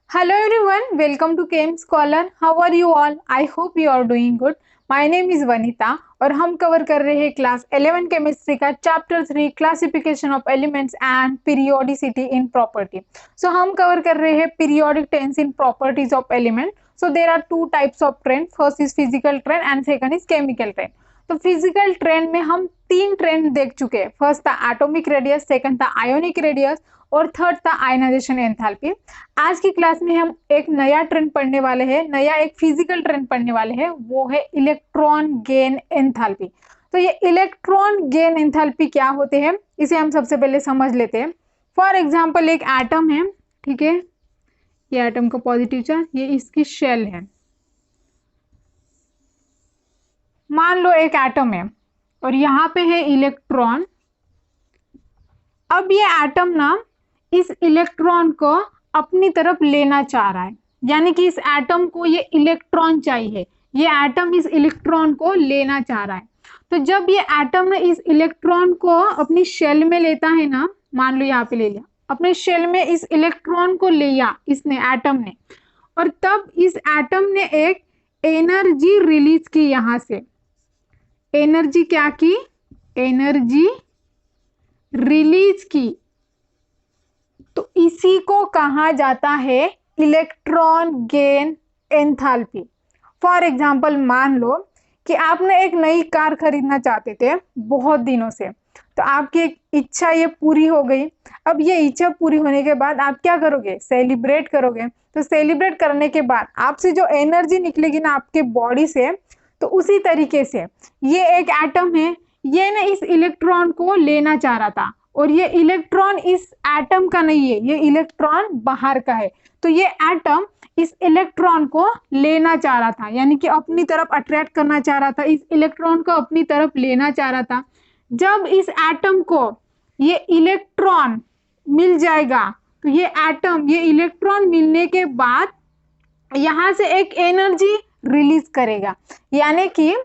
Hello everyone, welcome to KM Scholar. How are you all? I hope you are doing good. My name is Vanita और हम cover कर रहे हैं class 11 chemistry का chapter 3 classification of elements and periodicity in property. So हम cover कर रहे हैं periodic trends in properties of element. So there are two types of trend. First is physical trend and second is chemical trend. तो physical trend में हम तीन trend देख चुके हैं. फर्स्ट था एटॉमिक रेडियस, सेकंड था आयोनिक रेडियस और थर्ड था आयनाइजेशन एंथैल्पी. आज की क्लास में हम एक नया ट्रेंड पढ़ने वाले हैं, नया एक फिजिकल ट्रेंड पढ़ने वाले हैं, वो है इलेक्ट्रॉन गेन एंथैल्पी. तो ये इलेक्ट्रॉन गेन एंथैल्पी क्या होते हैं इसे हम सबसे पहले समझ लेते हैं. फॉर एग्जांपल एक एटम है, ठीक है, ये एटम का पॉजिटिव चार्ज, ये इसकी शेल है. मान लो एक एटम है और यहाँ पे है इलेक्ट्रॉन. अब ये एटम ना इस इलेक्ट्रॉन को अपनी तरफ लेना चाह रहा है, यानी कि इस एटम को ये इलेक्ट्रॉन चाहिए, ये एटम इस इलेक्ट्रॉन को लेना चाह रहा है. तो जब ये एटम इस इलेक्ट्रॉन को अपनी शेल में लेता है ना, मान लो यहाँ पे ले लिया, अपने शेल में इस इलेक्ट्रॉन को लिया इसने, एटम ने, और तब इस एटम ने एक एनर्जी रिलीज की. यहां से एनर्जी क्या की? एनर्जी रिलीज की. तो इसी को कहा जाता है electron gain enthalpy. For example मान लो कि आपने एक नई कार खरीदना चाहते थे बहुत दिनों से, तो आपकी एक इच्छा ये पूरी हो गई. अब ये इच्छा पूरी होने के बाद आप क्या करोगे? सेलिब्रेट करोगे. तो सेलिब्रेट करने के बाद आपसे जो एनर्जी निकलेगी ना आपके बॉडी से, तो उसी तरीके से ये एक एटम है, ये ना इस इलेक्ट्रॉन को लेना चाह रहा था और ये इलेक्ट्रॉन इस एटम का नहीं है, ये इलेक्ट्रॉन बाहर का है. तो ये एटम इस इलेक्ट्रॉन को लेना चाह रहा था, यानी कि अपनी तरफ अट्रैक्ट करना चाह रहा था, इस इलेक्ट्रॉन को अपनी तरफ लेना चाह रहा था. जब इस एटम को ये इलेक्ट्रॉन मिल जाएगा, तो ये एटम ये इलेक्ट्रॉन मिलने के बाद यहां से एक एनर्जी रिलीज करेगा. यानी कि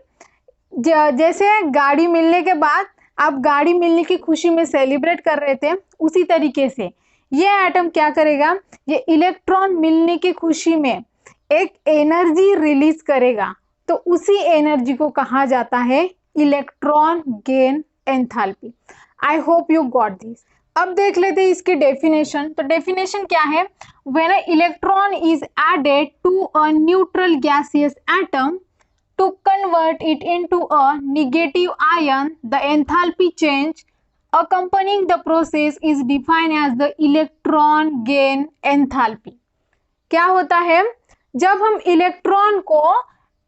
जैसे गाड़ी मिलने के बाद आप गाड़ी मिलने की खुशी में सेलिब्रेट कर रहे थे, उसी तरीके से ये एटम क्या करेगा? ये इलेक्ट्रॉन मिलने की खुशी में एक एनर्जी रिलीज करेगा. तो उसी एनर्जी को कहा जाता है electron gain enthalpy. I hope you got this. अब देख लेते हैं इसकी डेफिनेशन. तो डेफिनेशन क्या है? When a electron is added to a neutral gaseous atom to convert it into a negative ion, the enthalpy change accompanying the process is defined as the electron gain enthalpy. क्या होता है? जब हम electron को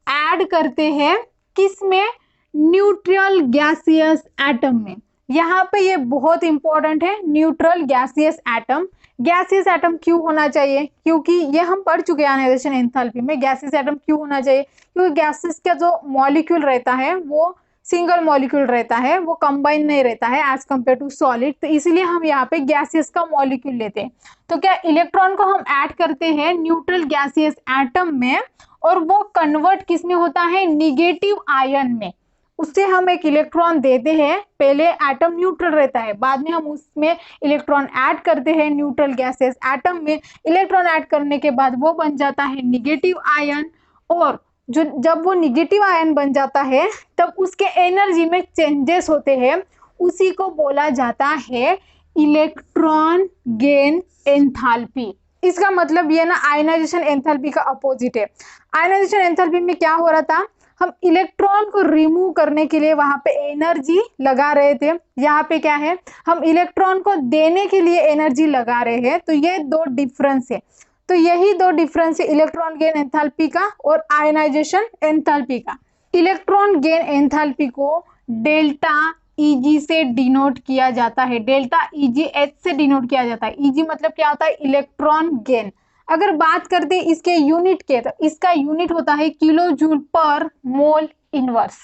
add करते हैं किस में? न्यूट्रल गैसियस एटम में. यहाँ पे ये बहुत इंपॉर्टेंट है, neutral gaseous atom. Gaseous atom क्यों होना चाहिए? क्योंकि ये हम पढ़ चुके हैं आयनाइजेशन एंथैल्पी में. गैसियस एटम क्यों होना चाहिए? क्योंकि गैसेस का जो मॉलिक्यूल रहता है वो सिंगल मॉलिक्यूल रहता है, वो कंबाइन नहीं रहता है एज कंपेयर टू सॉलिड. तो इसलिए हम यहाँ पे गैसेस का मॉलिक्यूल लेते हैं. तो क्या इलेक्ट्रॉन को हम ऐड करते हैं न्यूट्रल गैसियस एटम में और वो कन्वर्ट किस में होता है? निगेटिव आयन में. उससे हम एक इलेक्ट्रॉन देते हैं. पहले एटम न्यूट्रल रहता है, बाद में हम उसमें इलेक्ट्रॉन ऐड करते हैं न्यूट्रल गैसेस एटम में. इलेक्ट्रॉन ऐड करने के बाद वो बन जाता है निगेटिव आयन, और जब वो निगेटिव आयन बन जाता है तब उसके एनर्जी में चेंजेस होते हैं. उसी को बोला जाता है इलेक्ट्रॉन गेन एंथैल्पी. इसका मतलब ये ना आयनाइजेशन एंथैल्पी का अपोजिट है. आयनाइजेशन एंथैल्पी में क्या हो रहा था? हम इलेक्ट्रॉन को रिमूव करने के लिए वहां पे एनर्जी लगा रहे थे. यहाँ पे क्या है? हम इलेक्ट्रॉन को देने के लिए एनर्जी लगा रहे हैं. तो ये दो डिफरेंस है. तो यही दो डिफरेंस है इलेक्ट्रॉन गेन एंथैल्पी का और आयनाइजेशन एंथैल्पी का. इलेक्ट्रॉन गेन एंथैल्पी को डेल्टा Eg से डिनोट किया जाता है. डेल्टा Eg से डिनोट किया जाता है. Eg मतलब क्या होता है? Electron gain. अगर बात करते हैं इसके यूनिट के, तो इसका यूनिट होता है किलो जूल पर मोल इनवर्स.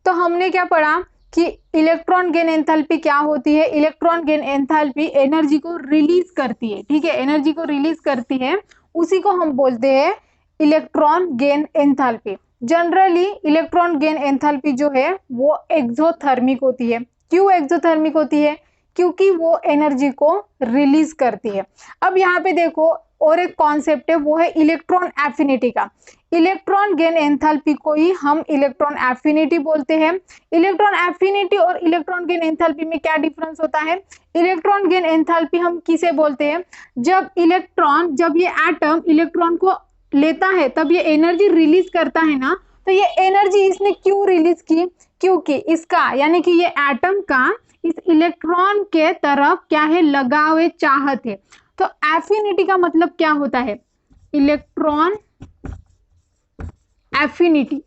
तो हमने क्या पढ़ा कि इलेक्ट्रॉन गेन एंथैल्पी क्या होती है? इलेक्ट्रॉन गेन एंथैल्पी एनर्जी को रिलीज करती है. ठीक है, एनर्जी को रिलीज करती है, उसी को हम बोलते हैं electron gain enthalpy. Generally electron gain enthalpy जो है वो एक्सोथर्मिक होती है. क्यों एक्सोथर्मिक होती है? क्योंकि वो एनर्जी को रिलीज करती है। अब यहाँ पे देखो और एक कॉन्सेप्ट है, वो है इलेक्ट्रॉन एफिनिटी का। इलेक्ट्रॉन गेन एंथैल्पी को ही हम इलेक्ट्रॉन एफिनिटी बोलते हैं। इलेक्ट्रॉन एफिनिटी और इलेक्ट्रॉन गेन एंथैल्पी में क्या डिफरेंस होता है? इलेक्ट्रॉन गेन एंथैल्पी हम किसे बोलते हैं? जब ये एटम इलेक्ट्रॉन को लेता है तब ये एनर्जी रिलीज करता है ना, तो ये एनर्जी इसने क्यों रिलीज की? क्योंकि इसका यानी कि ये एटम का इस इलेक्ट्रॉन के तरफ क्या है? लगाव है, चाहत है। तो एफिनिटी का मतलब क्या होता है? Electron affinity.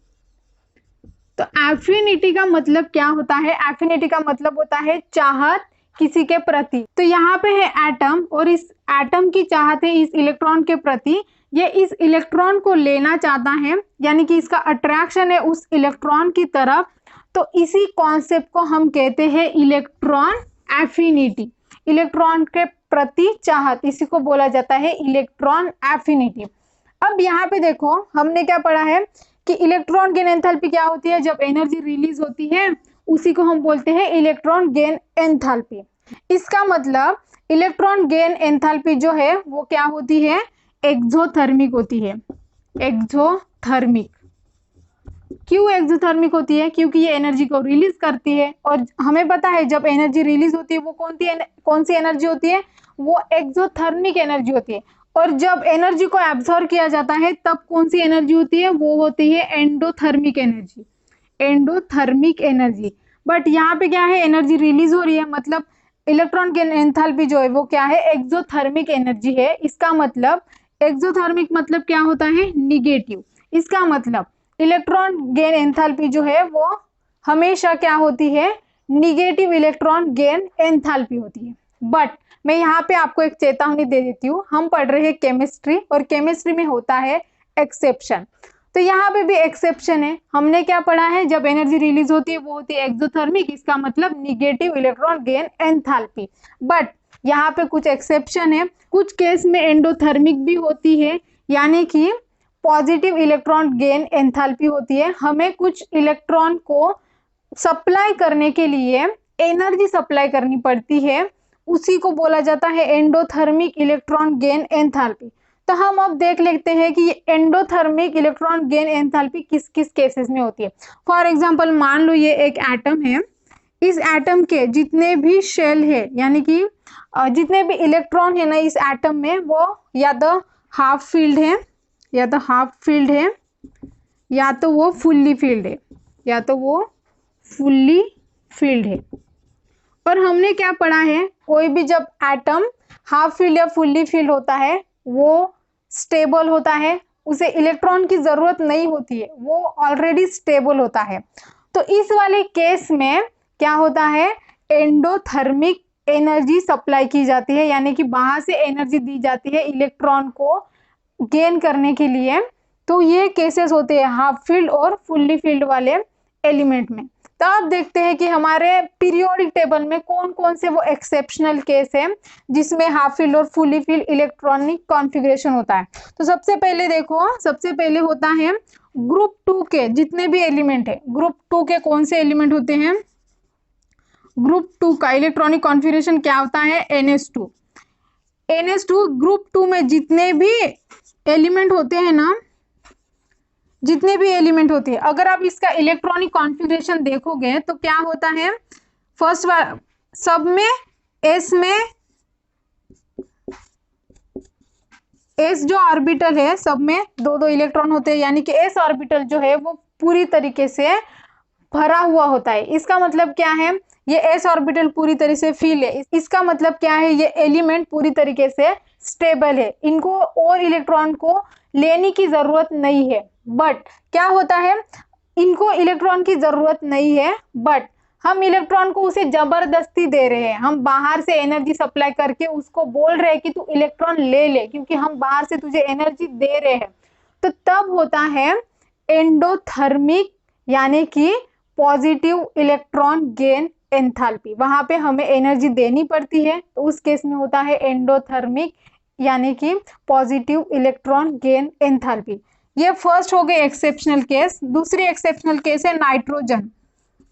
तो एफिनिटी का मतलब क्या होता है? एफिनिटी का मतलब होता है चाहत किसी के प्रति। तो यहाँ पे है एटम और इस एटम की चाहत है इस इलेक्ट्रॉन के प्रति, ये इस इलेक्ट्रॉन को लेना चाहता है, यानी कि इसका अट्रैक्शन है उस इलेक्ट्रॉन की तरफ। तो इसी कॉन्सेप्ट को हम कहते हैं इलेक्ट्रॉन एफिनिटी। इलेक्ट्रॉन के प्रति चाहत, इसी को बोला जाता है इलेक्ट्रॉन एफिनिटी। अब यहाँ पे देखो हमने क्या पढ़ा है कि इलेक्ट्रॉन गेन एंथैल्पी क्या होती है? जब एनर्जी रिलीज होती है उसी को हम बोलते हैं इलेक्ट्रॉन गेन एंथैल्पी। इसका मतलब इलेक्ट्रॉन गेन एंथैल्पी जो है वो क्या होती है? एक्सोथर्मिक होती है। एक्सोथर्मिक। क्यों एक्सोथर्मिक होती है? क्योंकि ये एनर्जी को रिलीज करती है और हमें पता है जब एनर्जी रिलीज होती है वो कौन सी एनर्जी होती है? वो एक्सोथर्मिक एनर्जी होती है। और जब एनर्जी को एब्जॉर्ब किया जाता है तब कौन सी एनर्जी होती है? वो होती है endothermic energy. Endothermic energy. But यहाँ पे क्या है? एनर्जी रिलीज हो रही है, मतलब इलेक्ट्रॉन गेन एंथैल्पी जो है वो क्या है? एक्सोथर्मिक एनर्जी है। इसका मतलब एक्सोथर्मिक मतलब क्या होता है? निगेटिव। इसका मतलब इलेक्ट्रॉन गेन एंथैल्पी जो है वो हमेशा क्या होती है? निगेटिव इलेक्ट्रॉन गेन एंथैल्पी होती है। बट मैं यहाँ पे आपको एक चेतावनी दे देती हूँ, हम पढ़ रहे हैं केमिस्ट्री और केमिस्ट्री में होता है एक्सेप्शन। तो यहाँ पे भी एक्सेप्शन है। हमने क्या पढ़ा है? जब एनर्जी रिलीज होती है वो होती है एक्सोथर्मिक, इसका मतलब negative electron gain enthalpy. But यहाँ पे कुछ एक्सेप्शन है, कुछ केस में एंडोथर्मिक भी होती है, यानी कि पॉजिटिव इलेक्ट्रॉन गेन एंथैल्पी होती है। हमें कुछ इलेक्ट्रॉन को सप्लाई करने के लिए एनर्जी सप्लाई करनी पड़ती है, उसी को बोला जाता है एंडोथर्मिक इलेक्ट्रॉन गेन एंथैल्पी। तो हम अब देख लेते हैं कि एंडोथर्मिक इलेक्ट्रॉन गेन एंथैल्पी किस किस केसेस में होती है। फॉर एग्जांपल मान लो ये एक एटम है, इस एटम के जितने भी शेल है यानी कि जितने भी इलेक्ट्रॉन है ना इस एटम में, वो या तो हाफ फील्ड है या तो वो फुल्ली फील्ड है। और हमने क्या पढ़ा है? कोई भी जब एटम हाफ फील्ड या फुल्ली फील्ड होता है वो स्टेबल होता है, उसे इलेक्ट्रॉन की जरूरत नहीं होती है, वो ऑलरेडी स्टेबल होता है। तो इस वाले केस में क्या होता है? एंडोथर्मिक एनर्जी सप्लाई की जाती है, यानी कि बाहर से एनर्जी दी जाती है इलेक्ट्रॉन को गेन करने के लिए। तो ये केसेस होते हैं हाफ फील्ड और फुल्ली फील्ड वाले एलिमेंट में। तो आप देखते हैं कि हमारे पीरियोडिक टेबल में कौन कौन से वो एक्सेप्शनल केस है जिसमें हाफ फील्ड और फुल्ली फील्ड इलेक्ट्रॉनिक कॉन्फ़िगरेशन होता है। तो सबसे पहले होता है ग्रुप 2 के जितने भी एलिमेंट है। ग्रुप 2 के कौन से एलिमेंट होते हैं? ग्रुप 2 का इलेक्ट्रॉनिक कॉन्फ़िगरेशन क्या होता है? NH2। ग्रुप 2 में जितने भी एलिमेंट होते हैं ना, जितने भी एलिमेंट होते हैं, अगर आप इसका इलेक्ट्रॉनिक कॉन्फ़िगरेशन देखोगे तो क्या होता है? फर्स्ट सब में एस जो ऑर्बिटल है सब में 2-2 इलेक्ट्रॉन होते हैं, यानी कि एस ऑर्बिटल जो है वो पूरी तरीके से भरा हुआ होता है। इसका मतलब क्या है? ये एस ऑर्बिटल पूरी तरह से फिल है। इसका मतलब क्या है? ये एलिमेंट पूरी तरीके से स्टेबल है, इनको और इलेक्ट्रॉन को लेने की जरूरत नहीं है। बट क्या होता है? इनको इलेक्ट्रॉन की जरूरत नहीं है, बट हम इलेक्ट्रॉन को उसे जबरदस्ती दे रहे हैं। हम बाहर से एनर्जी सप्लाई करके उसको बोल रहे हैं कि तू इलेक्ट्रॉन ले ले, क्योंकि हम बाहर से तुझे एनर्जी दे रहे हैं। तो तब होता है एंडोथर्मिक, यानी कि पॉजिटिव इलेक्ट्रॉन गेन एंथैल्पी। वहां पे हमें एनर्जी देनी पड़ती है, तो उस केस में होता है एंडोथर्मिक, यानी कि पॉजिटिव इलेक्ट्रॉन गेन एंथैल्पी। ये फर्स्ट हो गए एक्सेप्शनल केस। दूसरी एक्सेप्शनल केस है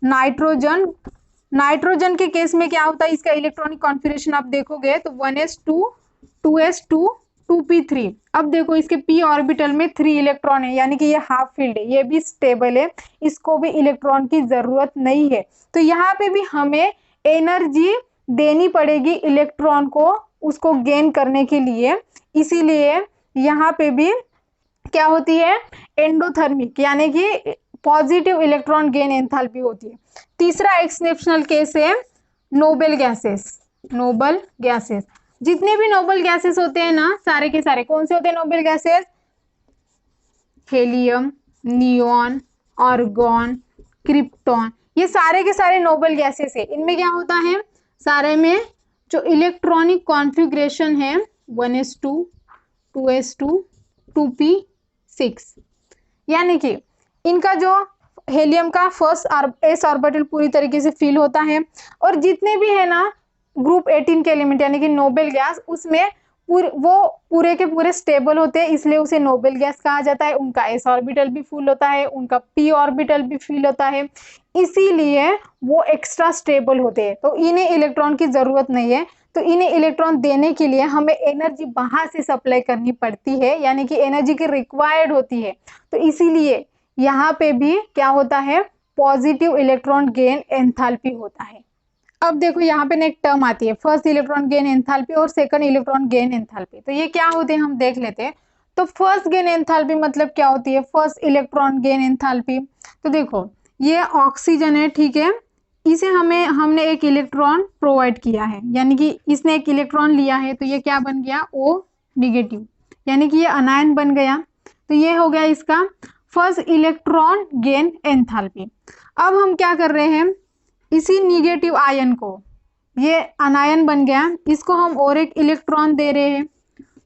नाइट्रोजन नाइट्रोजन के केस में क्या होता है, इसका इलेक्ट्रॉनिक कॉन्फ़िगरेशन आप देखोगे तो 1s2 2s2 2p3। अब देखो इसके p ऑर्बिटल में 3 इलेक्ट्रॉन है, यानी कि ये हाफ फील्ड है, ये भी स्टेबल है, इसको भी इलेक्ट्रॉन की जरूरत नहीं है। तो यहाँ पे भी हमें एनर्जी देनी पड़ेगी इलेक्ट्रॉन को, उसको गेन करने के लिए, इसीलिए यहाँ पे भी क्या होती है, एंडोथर्मिक, यानी कि पॉजिटिव इलेक्ट्रॉन गेन एंथैल्पी होती है। तीसरा एक्सेप्शनल केस है नोबल गैसेस। नोबल गैसेस, जितने भी नोबल गैसेस होते हैं ना, सारे के सारे कौन से होते हैं noble gases? Helium, neon, argon, krypton, ये सारे के सारे नोबल गैसेस है। इनमें क्या होता है, सारे में जो इलेक्ट्रॉनिक कॉन्फ़िगरेशन है 1s2 2s2 2p6, यानी कि इनका जो हेलियम का फर्स्ट एस ऑर्बिटल पूरी तरीके से फिल होता है, और जितने भी है ना ग्रुप 18 के एलिमेंट यानी कि नोबल गैस, उसमें वो पूरे के पूरे स्टेबल होते हैं, इसलिए उसे नोबल गैस कहा जाता है। उनका एस ऑर्बिटल भी फुल होता है, उनका पी ऑर्बिटल भी फिल होता है, इसीलिए वो एक्स्ट्रा स्टेबल होते हैं। तो इन्हें इलेक्ट्रॉन की जरूरत नहीं है, तो इन्हें इलेक्ट्रॉन देने के लिए हमें एनर्जी बाहर से सप्लाई करनी पड़ती है, यानी कि एनर्जी की रिक्वायर्ड होती है। तो इसीलिए यहाँ पे भी क्या होता है, पॉजिटिव इलेक्ट्रॉन गेन एंथैल्पी होता है। अब देखो यहाँ पे एक टर्म आती है फर्स्ट इलेक्ट्रॉन गेन एंथैल्पी और सेकंड इलेक्ट्रॉन गेन एंथैल्पी। तो ये क्या होते हैं हम देख लेते हैं। तो फर्स्ट गेन एंथैल्पी मतलब क्या होती है, फर्स्ट इलेक्ट्रॉन गेन एंथैल्पी। तो देखो ये ऑक्सीजन है, ठीक है, इसे हमने एक इलेक्ट्रॉन प्रोवाइड किया है, यानी कि इसने एक इलेक्ट्रॉन लिया है, तो ये क्या बन गया, O नेगेटिव, यानी कि ये अनायन बन गया। तो ये हो गया इसका फर्स्ट इलेक्ट्रॉन गेन एंथैल्पी। अब हम क्या कर रहे हैं, इसी निगेटिव आयन को, ये अनायन बन गया, इसको हम और एक इलेक्ट्रॉन दे रहे हैं।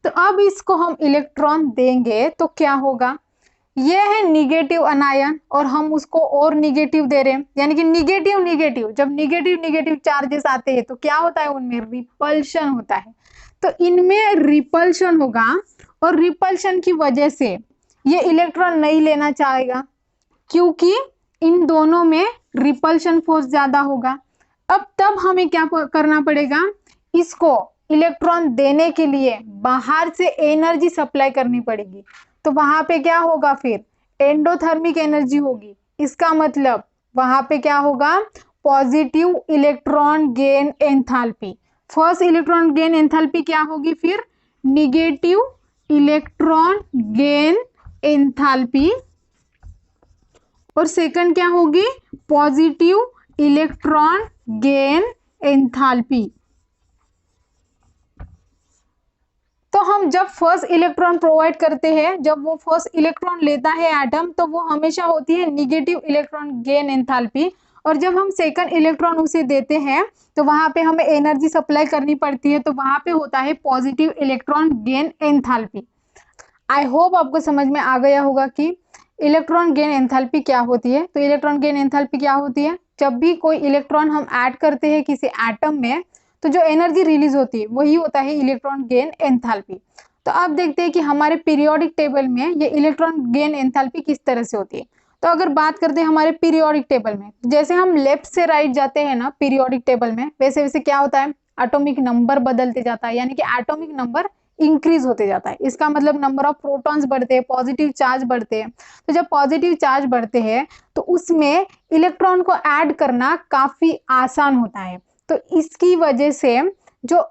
तो अब इसको हम इलेक्ट्रॉन देंगे तो क्या होगा, ये है निगेटिव अनायन और हम उसको और निगेटिव दे रहे हैं, यानी कि निगेटिव निगेटिव, जब निगेटिव निगेटिव चार्जेस आते हैं तो क्या होता है, उनमें रिपल्शन होता है। तो इनमें रिपल्शन होगा और रिपल्शन की वजह से ये इलेक्ट्रॉन नहीं लेना चाहेगा, क्योंकि इन दोनों में रिपल्शन फोर्स ज्यादा होगा। अब तब हमें क्या करना पड़ेगा, इसको इलेक्ट्रॉन देने के लिए बाहर से एनर्जी सप्लाई करनी पड़ेगी। तो वहां पे क्या होगा, फिर एंडोथर्मिक एनर्जी होगी। इसका मतलब वहां पे क्या होगा, positive electron gain enthalpy. First electron gain enthalpy क्या होगी, फिर निगेटिव इलेक्ट्रॉन गेन एंथैल्पी, और सेकंड क्या होगी, पॉजिटिव इलेक्ट्रॉन गेन एंथैल्पी। तो हम जब फर्स्ट इलेक्ट्रॉन प्रोवाइड करते हैं, जब वो फर्स्ट इलेक्ट्रॉन लेता है एटम, तो वो हमेशा होती है निगेटिव इलेक्ट्रॉन गेन एंथैल्पी, और जब हम सेकंड इलेक्ट्रॉन उसे देते हैं तो वहां पे हमें एनर्जी सप्लाई करनी पड़ती है, तो वहां पे होता है positive electron gain enthalpy. I hope आपको समझ में आ गया होगा कि इलेक्ट्रॉन गेन एंथैल्पी क्या होती है। तो इलेक्ट्रॉन गेन एंथैल्पी क्या होती है, जब भी कोई इलेक्ट्रॉन हम ऐड करते हैं किसी एटम में, तो जो एनर्जी रिलीज होती है वही होता है इलेक्ट्रॉन गेन एंथैल्पी। तो अब देखते हैं कि हमारे पीरियोडिक टेबल में ये इलेक्ट्रॉन गेन एंथैल्पी किस तरह से होती है। तो अगर बात करते हैं हमारे पीरियोडिक टेबल में, जैसे हम लेफ्ट से राइट जाते हैं ना पीरियोडिक टेबल में, वैसे वैसे क्या होता है, एटॉमिक नंबर बदलते जाता है, यानी कि एटॉमिक नंबर इंक्रीज होते जाता है। इसका मतलब नंबर ऑफ प्रोटॉन्स बढ़ते हैं, पॉजिटिव चार्ज बढ़ते हैं। तो जब पॉजिटिव चार्ज बढ़ते हैं तो उसमें इलेक्ट्रॉन को ऐड करना काफी आसान होता है। तो इसकी वजह से जो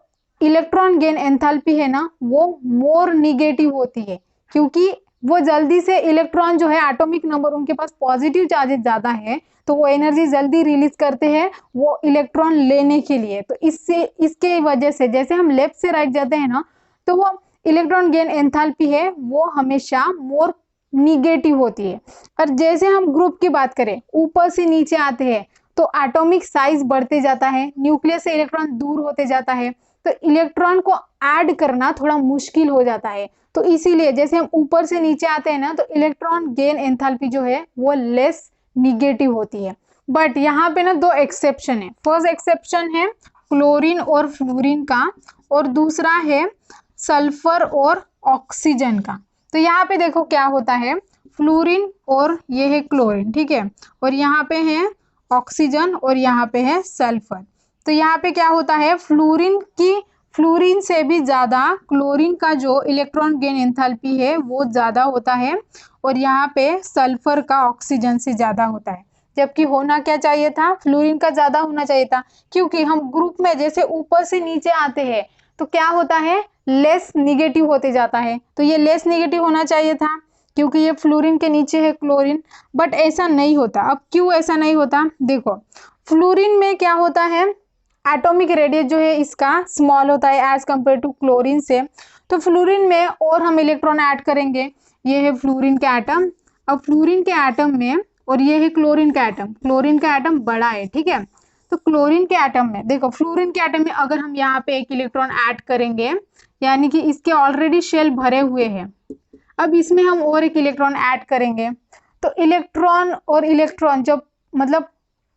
इलेक्ट्रॉन गेन एंथैल्पी है ना, वो मोर निगेटिव होती है, क्योंकि वो जल्दी से इलेक्ट्रॉन जो है एटॉमिक नंबर उनके पास पॉजिटिव चार्जेस ज्यादा है, तो वो एनर्जी जल्दी रिलीज करते हैं वो इलेक्ट्रॉन लेने के लिए। तो इसके वजह से जैसे हम लेफ्ट से राइट जाते हैं ना, तो वो इलेक्ट्रॉन गेन एंथैल्पी है वो हमेशा मोर निगेटिव होती है। और जैसे हम ग्रुप की बात करें, ऊपर से नीचे आते हैं तो एटॉमिक साइज बढ़ते जाता है, न्यूक्लियस से इलेक्ट्रॉन दूर होते जाता है, तो इलेक्ट्रॉन को ऐड करना थोड़ा मुश्किल हो जाता है। तो इसीलिए जैसे हम ऊपर से नीचे आते हैं ना, तो इलेक्ट्रॉन गेन एंथैल्पी जो है वो लेस निगेटिव होती है। बट यहाँ पे ना दो एक्सेप्शन है। फर्स्ट एक्सेप्शन है क्लोरीन और फ्लोरीन का, और दूसरा है सल्फर और ऑक्सीजन का। तो यहाँ पे देखो क्या होता है, फ्लोरीन और ये है क्लोरीन, ठीक है, और यहाँ पे है ऑक्सीजन और यहाँ पे है सल्फर। तो यहाँ पे क्या होता है, फ्लोरीन से भी ज़्यादा क्लोरीन का जो इलेक्ट्रॉन गेन एंथैल्पी है वो ज़्यादा होता है, और यहाँ पे सल्फर का ऑक्सीजन से ज़्यादा होता है। जबकि होना क्या चाहिए था, फ्लोरीन का ज़्यादा होना चाहिए था, क्योंकि हम ग्रुप में जैसे ऊपर से नीचे आते हैं तो क्या होता है, लेस निगेटिव होते जाता है। तो ये लेस निगेटिव होना चाहिए था क्योंकि ये फ्लोरीन के नीचे है क्लोरीन, बट ऐसा नहीं होता। अब क्यों ऐसा नहीं होता, देखो फ्लोरीन में क्या होता है, एटॉमिक रेडियस जो है इसका स्मॉल होता है एज कंपेयर टू क्लोरीन से। तो फ्लोरीन में और हम इलेक्ट्रॉन ऐड करेंगे, ये है फ्लोरीन का एटम। अब फ्लोरीन के एटम में, और ये है क्लोरीन का एटम, क्लोरीन का एटम बड़ा है, ठीक है। तो क्लोरीन के एटम में देखो, फ्लोरीन के एटम में अगर हम यहाँ पे एक इलेक्ट्रॉन ऐड करेंगे, यानी कि इसके ऑलरेडी शेल भरे हुए हैं, अब इसमें हम और एक इलेक्ट्रॉन ऐड करेंगे, तो इलेक्ट्रॉन और इलेक्ट्रॉन जब मतलब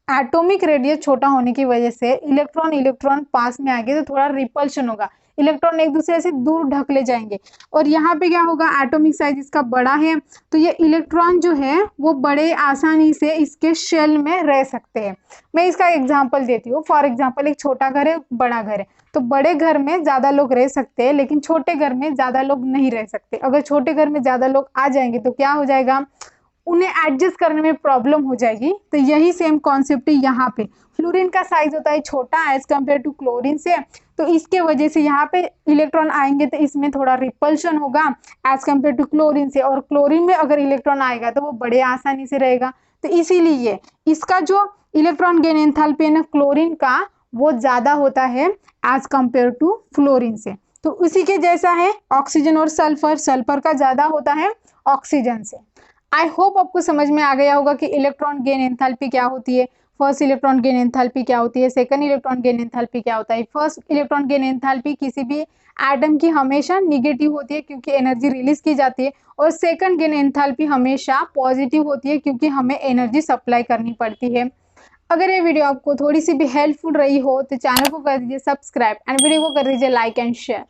एटॉमिक रेडियस छोटा होने की वजह से इलेक्ट्रॉन पास में आएंगे तो थोड़ा रिपल्शन होगा, इलेक्ट्रॉन एक दूसरे से दूर ढकले जाएंगे। और यहाँ पे क्या होगा, एटॉमिक साइज इसका बड़ा है तो ये इलेक्ट्रॉन जो है वो बड़े आसानी से इसके शेल में रह सकते हैं। मैं इसका एग्जांपल देती हूँ। फॉर एग्जांपल, एक छोटा घर है, बड़ा घर है, तो बड़े घर में ज़्यादा लोग रह सकते हैं लेकिन छोटे घर में ज़्यादा लोग नहीं रह सकते। अगर छोटे घर में ज़्यादा लोग आ जाएंगे तो क्या हो जाएगा, उन्हें एडजस्ट करने में प्रॉब्लम हो जाएगी। तो यही सेम कॉन्सेप्ट है यहाँ पे। फ्लोरीन का साइज होता है छोटा एज कंपेयर टू क्लोरीन से, तो इसके वजह से यहाँ पे इलेक्ट्रॉन आएंगे तो इसमें थोड़ा रिपल्शन होगा एज कंपेयर टू क्लोरीन से, और क्लोरीन में अगर इलेक्ट्रॉन आएगा तो वो बड़े आसानी से रहेगा। तो इसीलिए इसका जो इलेक्ट्रॉन गेन एंथैल्पी है ना क्लोरीन का, वो ज़्यादा होता है एज कंपेयर टू फ्लोरीन से। तो उसी के जैसा है ऑक्सीजन और सल्फर का ज़्यादा होता है ऑक्सीजन से। आई होप आपको समझ में आ गया होगा कि इलेक्ट्रॉन गेन एंथैल्पी क्या होती है, फर्स्ट इलेक्ट्रॉन गेन एंथैल्पी क्या होती है, सेकंड इलेक्ट्रॉन गेन एंथैल्पी क्या होता है। फर्स्ट इलेक्ट्रॉन गेन एंथैल्पी किसी भी एटम की हमेशा निगेटिव होती है क्योंकि एनर्जी रिलीज की जाती है, और सेकंड गेन एंथैल्पी हमेशा पॉजिटिव होती है क्योंकि हमें एनर्जी सप्लाई करनी पड़ती है। अगर ये वीडियो आपको थोड़ी सी भी हेल्पफुल रही हो तो चैनल को कर दीजिए सब्सक्राइब एंड वीडियो को कर दीजिए लाइक एंड शेयर।